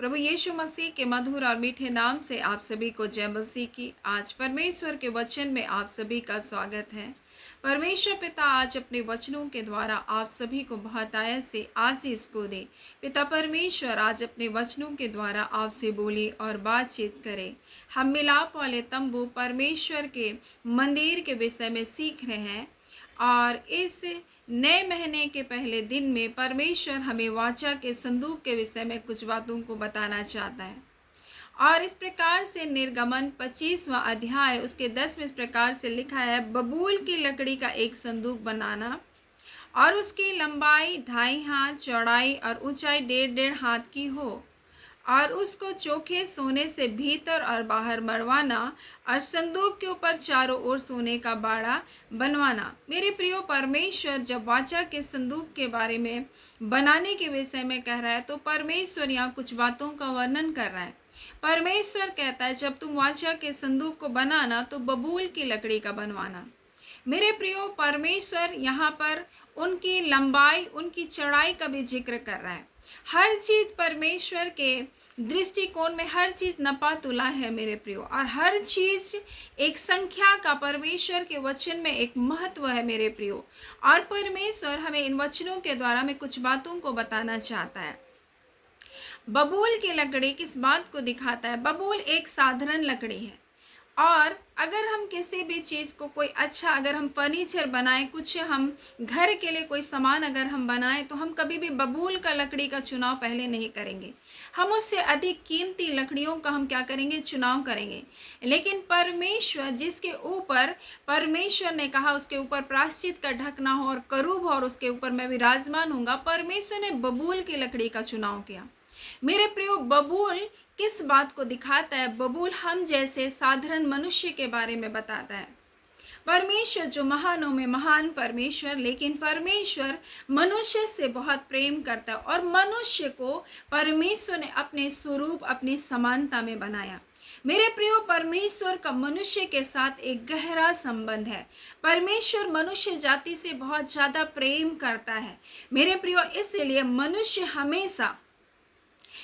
प्रभु यीशु मसीह के मधुर और मीठे नाम से आप सभी को जय मसीह की। आज परमेश्वर के वचन में आप सभी का स्वागत है। परमेश्वर पिता आज अपने वचनों के द्वारा आप सभी को बहुतायत से आशीष को दे। पिता परमेश्वर आज अपने वचनों के द्वारा आपसे बोले और बातचीत करे। हम मिलाप वाले तंबू परमेश्वर के मंदिर के विषय में सीख रहे हैं और इस नए महीने के पहले दिन में परमेश्वर हमें वाचा के संदूक के विषय में कुछ बातों को बताना चाहता है। और इस प्रकार से निर्गमन 25वां अध्याय उसके 10वें इस प्रकार से लिखा है, बबूल की लकड़ी का एक संदूक बनाना और उसकी लंबाई 2.5 हाथ, चौड़ाई और ऊंचाई 1.5 हाथ की हो और उसको चोखे सोने से भीतर और बाहर मरवाना और संदूक के ऊपर चारों ओर सोने का बाड़ा बनवाना। मेरे प्रियो, परमेश्वर जब वाचा के संदूक के बारे में बनाने के विषय में कह रहा है तो परमेश्वर यहाँ कुछ बातों का वर्णन कर रहा है। परमेश्वर कहता है जब तुम वाचा के संदूक को बनाना तो बबूल की लकड़ी का बनवाना। मेरे प्रियो, परमेश्वर यहाँ पर उनकी लंबाई उनकी चौड़ाई का भी जिक्र कर रहा है। हर चीज परमेश्वर के दृष्टिकोण में हर चीज नपा तुला है मेरे प्रियो, और हर चीज एक संख्या का परमेश्वर के वचन में एक महत्व है मेरे प्रियो। और परमेश्वर हमें इन वचनों के द्वारा में कुछ बातों को बताना चाहता है। बबूल की लकड़ी किस बात को दिखाता है? बबूल एक साधारण लकड़ी है और अगर हम किसी भी चीज़ को कोई अच्छा अगर हम फर्नीचर बनाएं, कुछ हम घर के लिए कोई सामान अगर हम बनाएं तो हम कभी भी बबूल का लकड़ी का चुनाव पहले नहीं करेंगे। हम उससे अधिक कीमती लकड़ियों का हम क्या करेंगे? चुनाव करेंगे। लेकिन परमेश्वर जिसके ऊपर परमेश्वर ने कहा उसके ऊपर प्रायश्चित का ढकना हो और करूब हो और उसके ऊपर मैं विराजमान हूँगा, परमेश्वर ने बबूल की लकड़ी का चुनाव किया। मेरे प्रियो, बबूल किस बात को दिखाता है? बबूल हम जैसे साधारण मनुष्य के बारे में बताता है। परमेश्वर जो महानों में महान परमेश्वर, लेकिन परमेश्वर मनुष्य से बहुत प्रेम करता है और मनुष्य को परमेश्वर ने अपने स्वरूप अपनी समानता में बनाया। मेरे प्रियो, परमेश्वर का मनुष्य के साथ एक गहरा संबंध है। परमेश्वर मनुष्य जाति से बहुत ज्यादा प्रेम करता है मेरे प्रियो। इसलिए मनुष्य हमेशा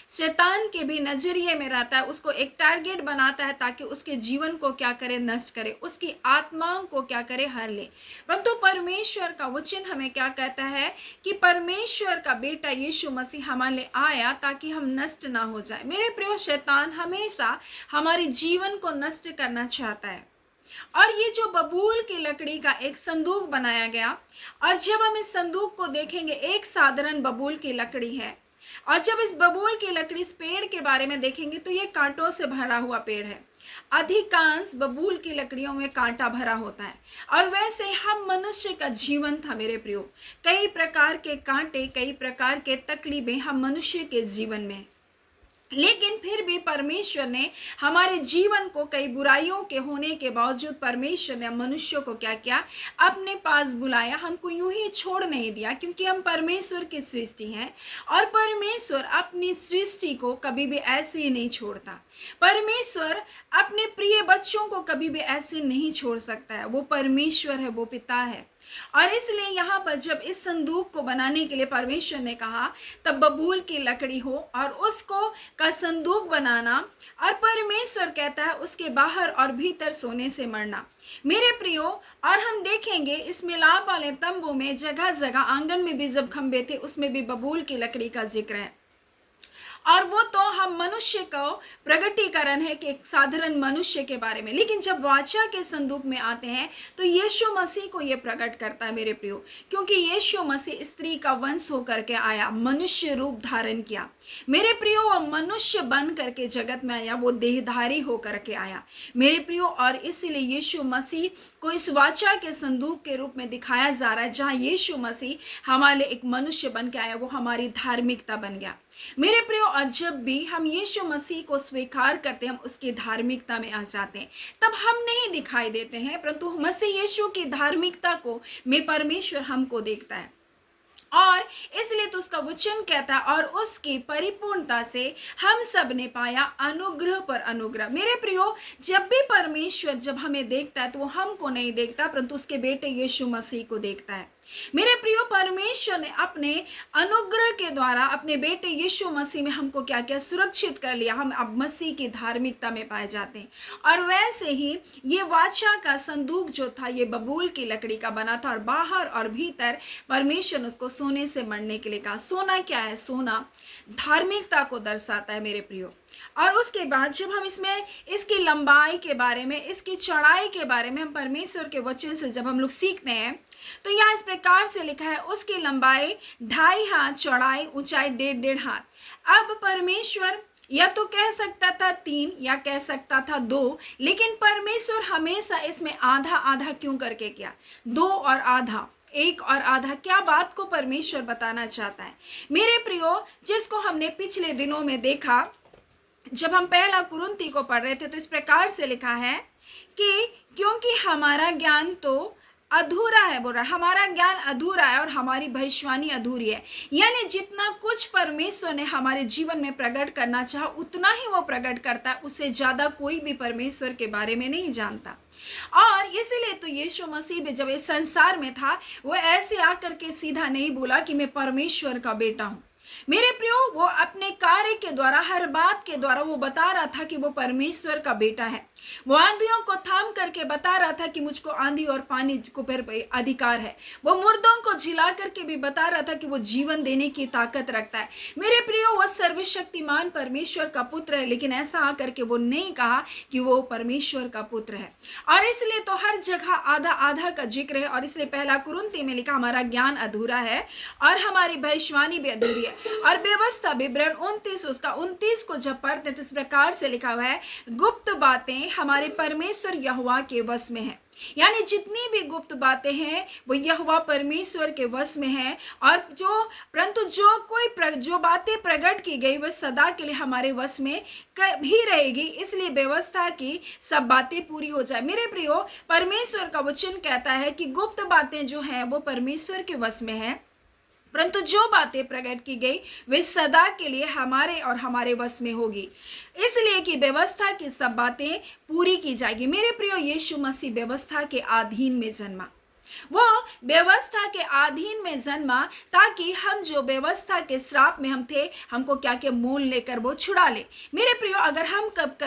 शैतान के भी नजरिए में रहता है, उसको एक टारगेट बनाता है ताकि उसके जीवन को क्या करे? नष्ट करे, उसकी आत्माओं को क्या करे? हर ले। परंतु परमेश्वर का वचन हमें क्या कहता है कि परमेश्वर का बेटा यीशु मसीह हमारे लिए आया ताकि हम नष्ट ना हो जाए। मेरे प्रिय, शैतान हमेशा हमारे जीवन को नष्ट करना चाहता है। और ये जो बबूल की लकड़ी का एक संदूक बनाया गया, और जब हम इस संदूक को देखेंगे, एक साधारण बबूल की लकड़ी है, और जब इस बबूल की लकड़ी इस पेड़ के बारे में देखेंगे तो ये कांटों से भरा हुआ पेड़ है। अधिकांश बबूल की लकड़ियों में कांटा भरा होता है। और वैसे हम मनुष्य का जीवन था मेरे प्रियो, कई प्रकार के कांटे, कई प्रकार के तकलीफें हम मनुष्य के जीवन में, लेकिन फिर भी परमेश्वर ने हमारे जीवन को कई बुराइयों के होने के बावजूद परमेश्वर ने मनुष्य को क्या किया? अपने पास बुलाया। हमको यूं ही छोड़ नहीं दिया, क्योंकि हम परमेश्वर की सृष्टि हैं और परमेश्वर अपनी सृष्टि को कभी भी ऐसे ही नहीं छोड़ता। परमेश्वर अपने प्रिय बच्चों को कभी भी ऐसे नहीं छोड़ सकता है। वो परमेश्वर है, वो पिता है। और इसलिए यहाँ पर जब इस संदूक को बनाने के लिए परमेश्वर ने कहा तब बबूल की लकड़ी हो और उसको का संदूक बनाना, और परमेश्वर कहता है उसके बाहर और भीतर सोने से मरना। मेरे प्रियो, और हम देखेंगे इस मिलाप वाले तंबू में जगह जगह आंगन में भी जब खंबे थे उसमें भी बबूल की लकड़ी का जिक्र है। और वो तो हम मनुष्य का प्रगटीकरण है कि एक साधारण मनुष्य के बारे में। लेकिन जब वाचा के संदूक में आते हैं तो यीशु मसीह को ये प्रकट करता है मेरे प्रियो, क्योंकि यीशु मसीह स्त्री का वंश होकर के आया, मनुष्य रूप धारण किया मेरे प्रियो। वो मनुष्य बन करके जगत में आया, वो देहधारी होकर के आया मेरे प्रियो। और इसीलिए यीशु मसीह को इस वाचा के संदूक के रूप में दिखाया जा रहा है, जहाँ यीशु मसीह हमारे लिए एक मनुष्य बन के आया, वो हमारी धार्मिकता बन गया मेरे प्रियो। और जब भी हम यीशु मसीह को स्वीकार करते हैं, हम उसकी धार्मिकता में आ जाते हैं, तब हम नहीं दिखाई देते हैं, परंतु मसीह यीशु की धार्मिकता को में परमेश्वर हमको देखता है। और इसलिए तो उसका वचन कहता है, और उसकी परिपूर्णता से हम सब ने पाया अनुग्रह पर अनुग्रह। मेरे प्रियो, जब भी परमेश्वर जब हमें देखता है तो वो हमको नहीं देखता, परंतु उसके बेटे यीशु मसीह को देखता है। मेरे प्रियो, परमेश्वर ने अपने अनुग्रह के द्वारा अपने बेटे यीशु मसीह में हमको क्या क्या सुरक्षित कर लिया। हम अब मसीह की धार्मिकता में पाए जाते हैं। और वैसे ही ये वाचा का संदूक जो था, ये बबूल की लकड़ी का बना था, और बाहर और भीतर परमेश्वर ने उसको सोने से मढ़ने के लिए कहा। सोना क्या है? सोना धार्मिकता को दर्शाता है मेरे प्रियो। और उसके बाद जब हम इसमें इसकी लंबाई के बारे में, इसकी चौड़ाई के बारे में हम परमेश्वर के वचन से जब हम लोग सीखते हैं, तो यहाँ इस प्रकार से लिखा है, उसकी लंबाई 2.5 हाथ, चौड़ाई ऊंचाई 1.5 हाथ। अब परमेश्वर या तो कह सकता था 3 या कह सकता था 2, लेकिन परमेश्वर हमेशा इसमें आधा आधा क्यों करके किया? 2 और आधा, 1 और आधा। क्या बात को परमेश्वर बताना चाहता है? मेरे प्रियो, जिसको हमने पिछले दिनों में देखा, जब हम पहला कुरिन्थी को पढ़ रहे थे, तो इस प्रकार से लिखा है कि क्योंकि हमारा ज्ञान तो अधूरा है, बोल रहा है, हमारा ज्ञान अधूरा है और हमारी भविष्यवाणी अधूरी है। यानी जितना कुछ परमेश्वर ने हमारे जीवन में प्रकट करना चाहा, उतना ही वो प्रकट करता है, उससे ज्यादा कोई भी परमेश्वर के बारे में नहीं जानता। और इसीलिए तो यीशु मसीह भी जब इस संसार में था, वो ऐसे आकर के सीधा नहीं बोला कि मैं परमेश्वर का बेटा हूं। मेरे प्रियो, वो अपने कार्य के द्वारा, हर बात के द्वारा वो बता रहा था कि वो परमेश्वर का बेटा है। वो आंधियों को थाम करके बता रहा था कि मुझको आंधी और पानी को पर अधिकार है। वो मुर्दों को जिला करके भी बता रहा था कि वो जीवन देने की ताकत रखता है। मेरे प्रियो, वो सर्वशक्तिमान परमेश्वर का पुत्र है, लेकिन ऐसा आकर के वो नहीं कहा कि वो परमेश्वर का पुत्र है। और इसलिए तो हर जगह आधा आधा का जिक्र है। और इसलिए पहला कुरिन्थी में लिखा, हमारा ज्ञान अधूरा है और हमारी भविष्यवाणी भी अधूरी है। और व्यवस्था विवरण 29, उसका 29 को जब पढ़ते तो इस प्रकार से लिखा हुआ है, गुप्त बातें हमारे परमेश्वर यहोवा के वश में है। यानी जितनी भी गुप्त बातें हैं वो यहोवा परमेश्वर के वश में है। और परंतु जो बातें प्रकट की गई वो सदा के लिए हमारे वश में भी रहेगी। इसलिए व्यवस्था की सब बातें पूरी हो जाए। मेरे प्रियो, परमेश्वर का वचन कहता है कि गुप्त बातें जो हैं वो परमेश्वर के वश में है, परंतु जो बातें प्रकट की गई वे सदा के लिए हमारे और हमारे वश में होगी। इसलिए कि व्यवस्था की सब बातें पूरी की जाएगी। मेरे प्रियो, यीशु मसीह व्यवस्था के अधीन में जन्मा। वो व्यवस्था के अधीन में जन्मा ताकि हम जो व्यवस्था के श्राप में हम थे, हमको क्या क्या मोल लेकर वो छुड़ा ले। मेरे प्रियो, अगर हम कब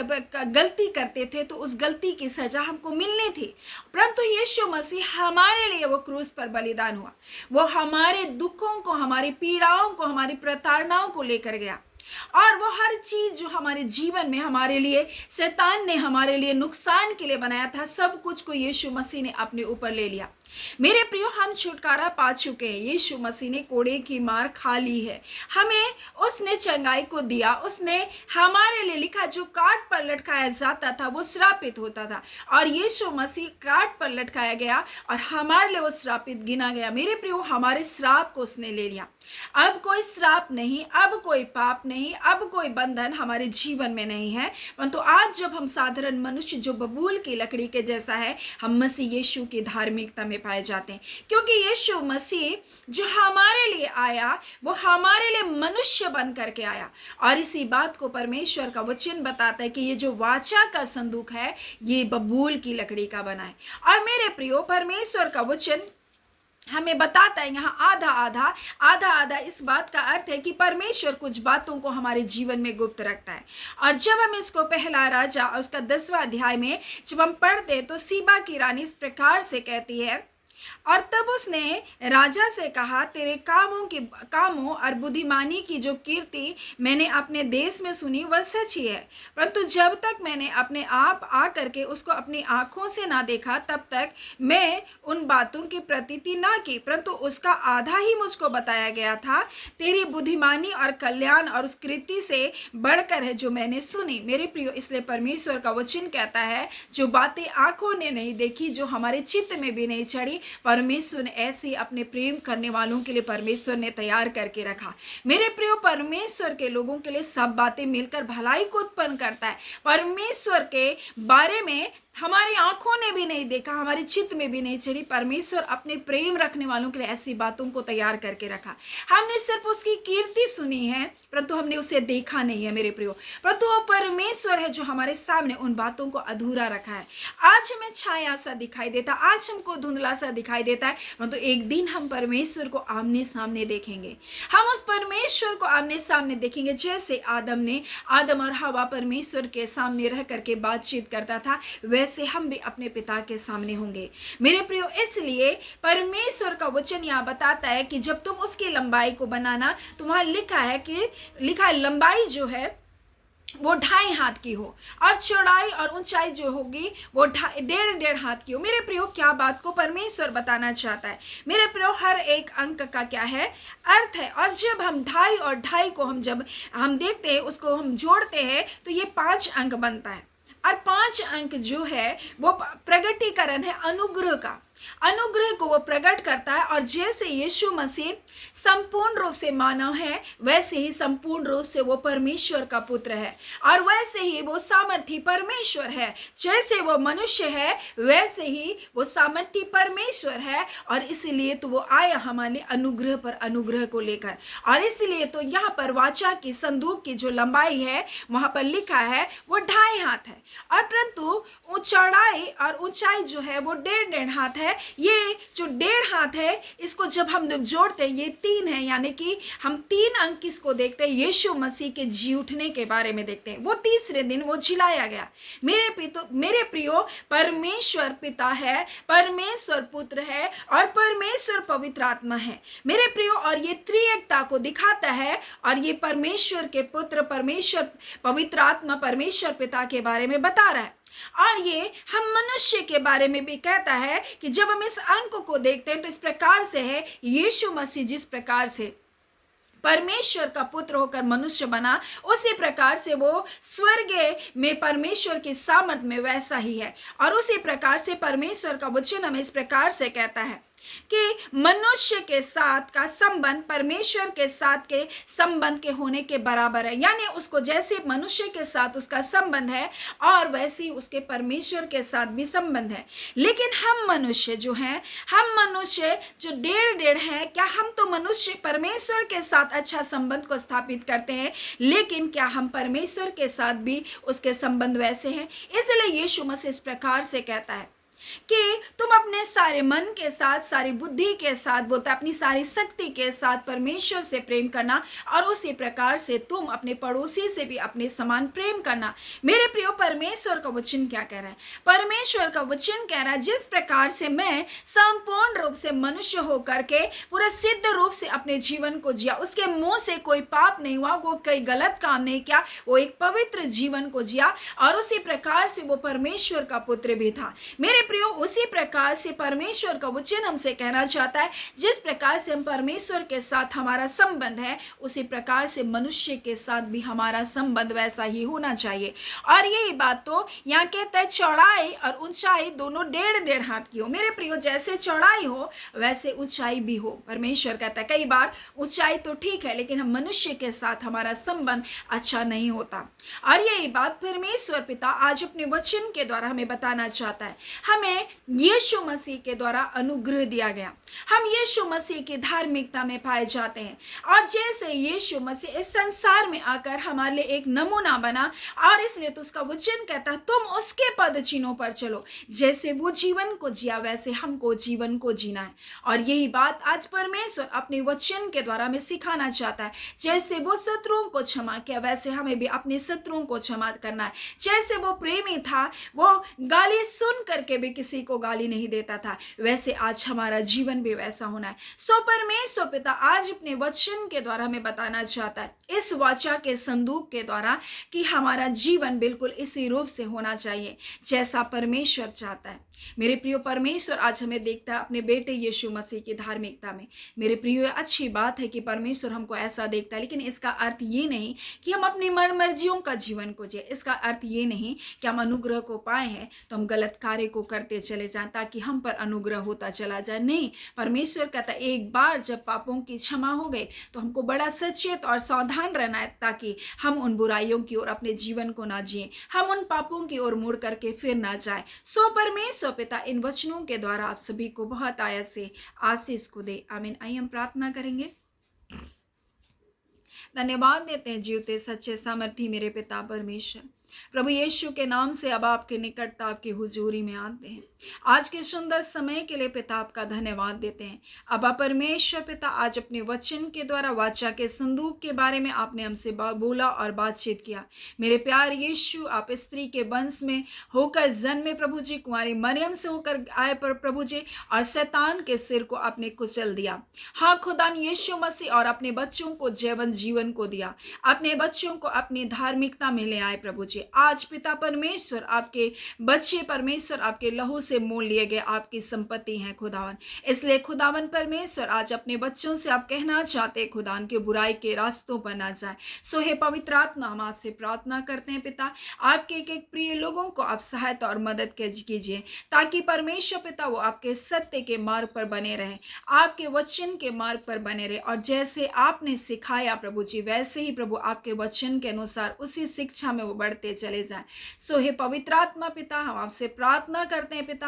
गलती करते थे तो उस गलती की सजा हमको मिलनी थी, परंतु यीशु मसीह हमारे लिए वो क्रूस पर बलिदान हुआ। वो हमारे दुखों को, हमारी पीड़ाओं को, हमारी प्रताड़नाओं को लेकर गया। और वो हर चीज जो हमारे जीवन में हमारे लिए शैतान ने हमारे लिए नुकसान के लिए बनाया था, सब कुछ को यीशु मसीह ने अपने ऊपर ले लिया। मेरे प्रियो, हम छुटकारा पा चुके हैं। यीशु मसीह ने कोड़े की मार खा ली है, हमें उसने चंगाई को दिया। उसने हमारे लिए लिखा, जो काट पर लटकाया जाता था वो श्रापित होता था, और यीशु मसीह काट पर लटकाया गया और हमारे लिए वो श्रापित गिना गया। मेरे प्रियो, हमारे श्राप को उसने ले लिया। अब कोई श्राप नहीं, अब कोई पाप नहीं, अब कोई बंधन हमारे जीवन में नहीं है। परंतु आज जब हम साधारण मनुष्य जो बबूल की लकड़ी के जैसा है, हम मसीह यीशु की धार्मिकता में पाए जाते हैं। क्योंकि यीशु मसीह जो हमारे लिए आया, वो हमारे लिए मनुष्य बन करके आया। और इसी बात को परमेश्वर का वचन बताता है कि ये जो वाचा का संदूक है, ये बबूल की लकड़ी का बना है। और मेरे प्रियो, परमेश्वर का वचन हमें बताता है यहाँ आधा इस बात का अर्थ है कि परमेश्वर कुछ बातों को हमारे जीवन में गुप्त रखता है। और जब हम इसको पहला राजा और उसका 10वां अध्याय में जब हम पढ़ते हैं, तो सीबा की रानी इस प्रकार से कहती है, और तब उसने राजा से कहा, तेरे कामों और बुद्धिमानी की जो कीर्ति मैंने अपने देश में सुनी वह सच ही है, परंतु जब तक मैंने अपने आप आ करके उसको अपनी आंखों से ना देखा, तब तक मैं उन बातों की प्रतीति ना की, परंतु उसका आधा ही मुझको बताया गया था। तेरी बुद्धिमानी और कल्याण और उस कीर्ति से बढ़कर है जो मैंने सुनी। मेरे प्रियो, इसलिए परमेश्वर का वचन कहता है, जो बातें आंखों ने नहीं देखी, जो हमारे चित्त में भी नहीं चढ़ी, परमेश्वर ने ऐसे अपने प्रेम करने वालों के लिए परमेश्वर ने तैयार करके रखा। मेरे प्रियो, परमेश्वर के लोगों के लिए सब बातें मिलकर भलाई को उत्पन्न करता है। परमेश्वर के बारे में हमारी आंखों ने भी नहीं देखा, हमारे चित्त में भी नहीं चढ़ी, परमेश्वर अपने प्रेम रखने वालों के लिए ऐसी बातों को तैयार करके रखा। हमने सिर्फ उसकी कीर्ति सुनी है, परंतु हमने उसे देखा नहीं है मेरे प्रियो। परंतु वो परमेश्वर है जो हमारे सामने उन बातों को अधूरा रखा है। आज हमें छाया सा दिखाई देता, आज हमको धुंधला सा दिखाई देता है, परंतु एक दिन हम परमेश्वर को आमने सामने देखेंगे। हम उस परमेश्वर को आमने सामने देखेंगे। जैसे आदम और हवा परमेश्वर के सामने रह करके बातचीत करता था, वैसे हम भी अपने पिता के सामने होंगे मेरे प्रियो। इसलिए परमेश्वर का वचन यहाँ बताता है कि जब तुम उसकी लंबाई को बनाना, तो वहां लिखा है लंबाई जो है वो 2.5 हाथ की हो और चौड़ाई और ऊंचाई जो होगी वो 1.5 हाथ की हो। मेरे प्रियो, क्या बात को परमेश्वर बताना चाहता है? मेरे प्रियो, हर एक अंक का क्या है, अर्थ है। और जब हम 2.5 और 2.5 को जब हम देखते हैं, उसको हम जोड़ते हैं, तो ये 5 अंक बनता है। और 5 अंक जो है वो प्रगटीकरण है अनुग्रह का। अनुग्रह को वो प्रकट करता है। और जैसे यीशु मसीह संपूर्ण रूप से मानव है, वैसे ही संपूर्ण रूप से वो परमेश्वर का पुत्र है। और वैसे ही वो सामर्थी परमेश्वर है। जैसे वो मनुष्य है, वैसे ही वो सामर्थी परमेश्वर है। और इसलिए तो वो आया हमारे अनुग्रह पर अनुग्रह को लेकर। और इसलिए तो यहाँ पर वाचा की संदूक की जो लंबाई है, वहां पर लिखा है वो 2.5 हाथ है। और परंतु चौड़ाई और ऊंचाई जो है वो 1.5 हाथ है। ये जो 1.5 हाथ है, इसको जब हम लोग जोड़ते हैं, ये 3 है, यानी कि हम 3 अंक किसको देखते हैं, यीशु मसीह के जी उठने के बारे में देखते हैं। वो तीसरे दिन वो जिलाया गया। मेरे प्रियो, परमेश्वर पिता है, परमेश्वर पुत्र है और परमेश्वर पवित्र आत्मा है मेरे प्रियो। और ये त्रिएकता को दिखाता है। और ये परमेश्वर के पुत्र, परमेश्वर पवित्र आत्मा, परमेश्वर पिता के बारे में बता रहा है। और ये हम मनुष्य के बारे में भी कहता है कि जब हम इस अंक को देखते हैं, तो इस प्रकार से है, यीशु मसीह जिस प्रकार से परमेश्वर का पुत्र होकर मनुष्य बना, उसी प्रकार से वो स्वर्ग में परमेश्वर की सामर्थ में वैसा ही है। और उसी प्रकार से परमेश्वर का वचन हमें इस प्रकार से कहता है कि मनुष्य के साथ का संबंध परमेश्वर के साथ के संबंध के होने के बराबर है। यानी उसको जैसे मनुष्य के साथ उसका संबंध है, और वैसे ही उसके परमेश्वर के साथ भी संबंध है। लेकिन हम मनुष्य जो हैं, हम मनुष्य जो 1.5 है, क्या हम तो मनुष्य परमेश्वर के साथ अच्छा संबंध को स्थापित करते हैं, लेकिन क्या हम परमेश्वर के साथ भी उसके संबंध वैसे हैं? इसलिए यीशु मसीह इस प्रकार से कहता है कि तुम अपने सारे मन के साथ, सारी बुद्धि के साथ, बोलता अपनी सारी शक्ति के साथ परमेश्वर से प्रेम करना, और उसी प्रकार से तुम अपने पड़ोसी से भी अपने समान प्रेम करना। मेरे प्रियो, परमेश्वर का वचन क्या कह रहा है? परमेश्वर का वचन कह रहा है, जिस प्रकार से मैं संपूर्ण रूप से मनुष्य होकर के पूरा सिद्ध रूप से अपने जीवन को जिया, उसके मुंह से कोई पाप नहीं हुआ, वो कोई गलत काम नहीं किया, वो एक पवित्र जीवन को जिया, और उसी प्रकार से वो परमेश्वर का पुत्र भी था। मेरे प्रियो, उसी प्रकार से परमेश्वर का वचन हमसे कहना चाहता है, जिस प्रकार से हम परमेश्वर के साथ हमारा संबंध है, उसी प्रकार से मनुष्य के साथ भी हमारा संबंध वैसा ही होना चाहिए। और यही बात तो यहाँ कहता है, चौड़ाई और ऊंचाई दोनों 1.5 हाथ की हो। मेरे प्रियो, जैसे चौड़ाई हो वैसे ऊंचाई भी हो। परमेश्वर कहता है, कई बार ऊंचाई तो ठीक है, लेकिन हम मनुष्य के साथ हमारा संबंध अच्छा नहीं होता। और यही बात परमेश्वर पिता आज अपने वचन के द्वारा हमें बताना चाहता है। हमें यीशु मसीह के द्वारा अनुग्रह दिया गया, हम यीशु मसीह की धार्मिकता में पाए जाते हैं। और जैसे यीशु मसीह इस संसार में आकर हमारे लिए एक नमूना बना, और इसलिए तो उसका वचन कहता है, तुम उसके पद चिन्हों पर चलो। जैसे वो जीवन को जिया, वैसे हमको जीवन को जीना है। और यही बात आज परमेश्वर अपने वचन के द्वारा हमें सिखाना चाहता है। जैसे वो शत्रुओं को क्षमा किया, वैसे हमें भी अपने शत्रुओं को क्षमा करना है। जैसे वो प्रेमी था, वो गाली सुन करके भी किसी को गाली नहीं देता था, वैसे आज हमारा जीवन भी वैसा होना है। सो परमेश्वर पिता आज अपने वचन के द्वारा हमें बताना चाहता है, इस वाचा के संदूक के द्वारा, कि हमारा जीवन बिल्कुल इसी रूप से होना चाहिए जैसा परमेश्वर चाहता है। मेरे प्रियो, परमेश्वर आज हमें देखता है अपने बेटे यीशु मसीह की धार्मिकता में। मेरे प्रियो, अच्छी बात है कि परमेश्वर हमको ऐसा देखता है, लेकिन इसका अर्थ ये नहीं कि हम अपनी मर्जियों का जीवन को जिए। इसका अर्थ ये नहीं कि हम अनुग्रह को पाए हैं तो हम गलत कार्य को करते चले जाएं ताकि हम पर अनुग्रह होता चला जाए। नहीं, परमेश्वर कहता है, एक बार जब पापों की क्षमा हो गई तो हमको बड़ा सचेत और सावधान रहना है, ताकि हम उन बुराइयों की ओर अपने जीवन को ना जिए, हम उन पापों की ओर मुड़ करके फिर ना जाए। सो परमेश्वर पिता इन वचनों के द्वारा आप सभी को बहुत आयत से आशीष को दे। आमीन। आइए हम प्रार्थना करेंगे। धन्यवाद देते हैं जीवते सच्चे सामर्थी मेरे पिता परमेश्वर। प्रभु यीशु के नाम से अब आपके निकटता, आपकी हुजूरी में आते हैं। आज के सुंदर समय के लिए पिता आपका धन्यवाद देते हैं। अब आप परमेश्वर पिता आज अपने वचन के द्वारा वाचा के संदूक के बारे में आपने हमसे बोला और बातचीत किया। मेरे प्यार यीशु, आप स्त्री के वंश में होकर जन्मे प्रभु जी, कुंवारी मरियम से होकर आए पर प्रभु जी, और शैतान के सिर को आपने कुचल दिया। हाँ खुदान यीशु मसीह, और अपने बच्चों को जीवन को दिया। अपने बच्चों को अपनी धार्मिकता में ले आए प्रभु जी। आज पिता परमेश्वर, आपके बच्चे परमेश्वर आपके लहू से मोल लिए गए आपकी संपत्ति है खुदावन। इसलिए खुदावन परमेश्वर आज अपने बच्चों से आप कहना चाहते खुदान के बुराई के रास्तों पर ना जाए। सो हे पवित्र आत्मा, हम आपसे प्रार्थना करते हैं पिता, आपके एक एक प्रिय लोगों को आप सहायता और मदद कीजिए, ताकि परमेश्वर पिता वो आपके सत्य के मार्ग पर बने रहे, आपके वचन के मार्ग पर बने रहे, और जैसे आपने सिखाया प्रभु जी, वैसे ही प्रभु आपके वचन के अनुसार उसी शिक्षा में वो बढ़ते चले जाएं। सो हे पवित्र आत्मा पिता, हम आपसे प्रार्थना करते हैं पिता,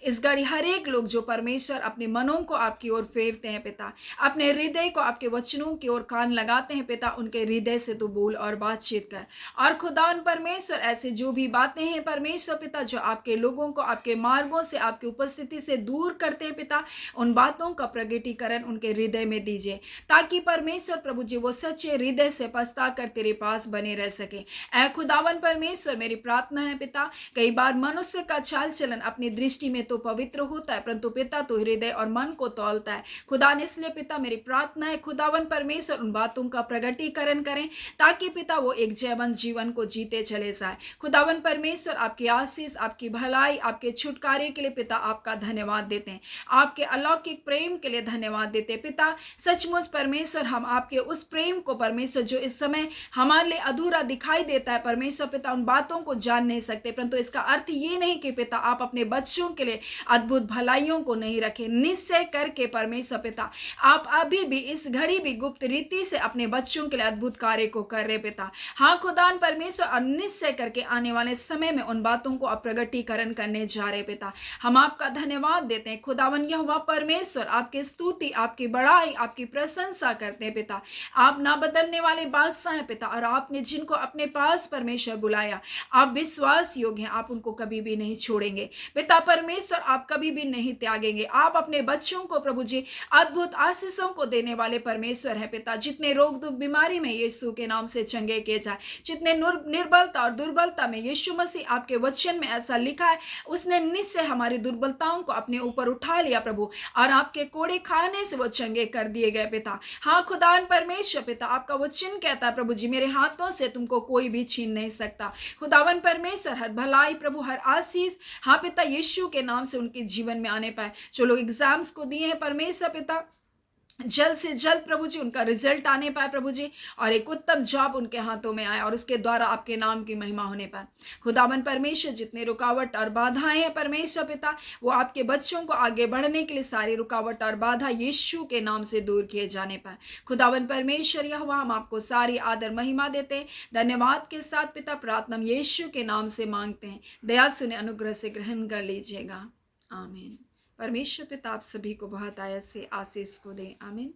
इस घड़ी हर एक लोग जो परमेश्वर अपने मनों को आपकी ओर फेरते हैं पिता, अपने हृदय को आपके वचनों की ओर कान लगाते हैं पिता, उनके हृदय से तू बोल और बातचीत कर। और खुदान परमेश्वर, ऐसे जो भी बातें हैं परमेश्वर पिता जो आपके लोगों को आपके मार्गों से, आपकी उपस्थिति से दूर करते हैं पिता, उन बातों का प्रगटीकरण उनके हृदय में दीजिए, ताकि परमेश्वर प्रभु जी वो सच्चे हृदय से पछता कर तेरे पास बने रह सके। ऐ खुदावन परमेश्वर, मेरी प्रार्थना है पिता, कई बार मनुष्य का चाल चलन अपनी दृष्टि में तो पवित्र होता है, परंतु पिता तो हृदय और मन को तौलता है खुदा। इसलिए पिता मेरी प्रार्थना है खुदावन परमेश्वर, उन बातों का प्रगटीकरण करें, ताकि पिता वो एक जयवंत जीवन को जीते चले जाए। खुदावन परमेश्वर, आपकी आशीष, आपकी भलाई, आपके छुटकारे के लिए पिता आपका धन्यवाद देते हैं, आपके अलौकिक प्रेम के लिए धन्यवाद देते हैं पिता। सचमुच परमेश्वर, हम आपके उस प्रेम को परमेश्वर जो इस समय हमारे लिए अधूरा दिखाई देता है परमेश्वर पिता, उन बातों को जान नहीं सकते, परंतु इसका अर्थ ये नहीं कि पिता आप अपने बच्चों के लिए अद्भुत भलाइयों को नहीं रखे। निश्चय करके परमेश्वर पिता, आप अभी भी इस घड़ी भी गुप्त रीति से अपने बच्चों के लिए अद्भुत कार्य को कर रहे पिता। हाँ खुदान परमेश्वर, और निश्चय करके आने वाले समय में उन बातों को आप प्रगटीकरण करने जा रहे पिता। हम आपका धन्यवाद देते हैं खुदावन यहोवा परमेश्वर, आपकी स्तुति, आपकी बड़ाई, आपकी प्रशंसा करते हैं पिता। आप ना बदलने वाले बादशाह हैं पिता, और आपने जिनको अपने पास परमेश्वर बुलाया, आप विश्वास योग्य हैं, आप उनको कभी भी नहीं छोड़ेंगे पिता परमेश्वर, आप कभी भी नहीं त्यागेंगे। आप अपने बच्चों को प्रभु जी अद्भुत आशीषों को देने वाले परमेश्वर हैं पिता। जितने रोग दुख बीमारी में यीशु के नाम से चंगे किए जाए, जितने निर्बलता और दुर्बलता में यीशु मसीह आपके वचन में ऐसा लिखा है, उसने निश्चय हमारी दुर्बलताओं को अपने ऊपर उठा लिया प्रभु, और आपके कोड़े खाने से वो चंगे कर दिए गए पिता। हाँ खुदान परमेश्वर पिता, आपका वचन कहता है प्रभु जी, मेरे हाथों से तुमको कोई भी छीन नहीं सकता खुदावन परमेश्वर। हर भलाई प्रभु, हर आशीष हाँ पिता यीशु के नाम से उनके जीवन में आने पाए। जो लोग एग्जाम्स को दिए हैं परमेश्वर पिता, जल्द से जल्द प्रभु जी उनका रिजल्ट आने पाए प्रभु जी, और एक उत्तम जॉब उनके हाथों में आए, और उसके द्वारा आपके नाम की महिमा होने पाए खुदावन परमेश्वर। जितने रुकावट और बाधाएं हैं परमेश्वर पिता, वो आपके बच्चों को आगे बढ़ने के लिए सारी रुकावट और बाधा यीशु के नाम से दूर किए जाने पाए खुदावन परमेश्वर। यहोवा, हम आपको सारी आदर महिमा देते हैं, धन्यवाद के साथ पिता प्रार्थना हम यीशु के नाम से मांगते हैं, दया सुने अनुग्रह से ग्रहण कर लीजिएगा, आमीन। परमेश्वर पिता आप सभी को बहुत आयत से आशीष को दें, आमीन।